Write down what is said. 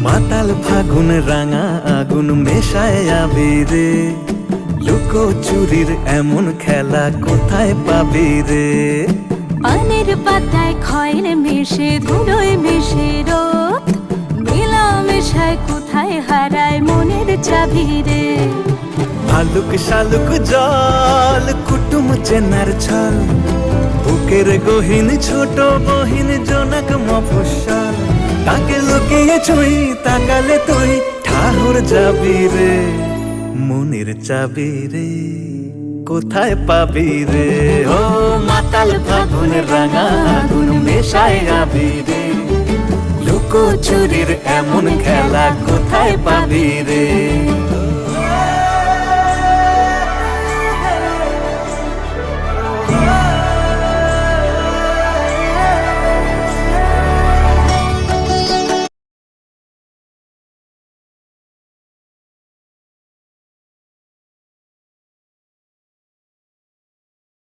মাতাল ফাগুন রাঙা আগুন মেশায় আবিরে, লুকো চুরির এমন খেলা কোথায় পাবি রে? পানের পাতায় খয়ের মিশে ধুলোয় মিশে রোদ, মেলা মেশায় কোথায় হারায় মনের চাবি রে? ভালুক শালুক জল কুটুম চেনার ছল, বুকের গহীন ছোট বহিন জনক মফস্বল, তাকে লুকিয়ে ছুঁই তাকালে তুই ঠাহর যাবি রে। মনের চাবি রে কোথায় পাবি রে? ও মাতাল ফাগুন রাঙা আগুন মেশায় আবিরে, লুকো চুরির এমন খেলা কোথায় পাবি রে?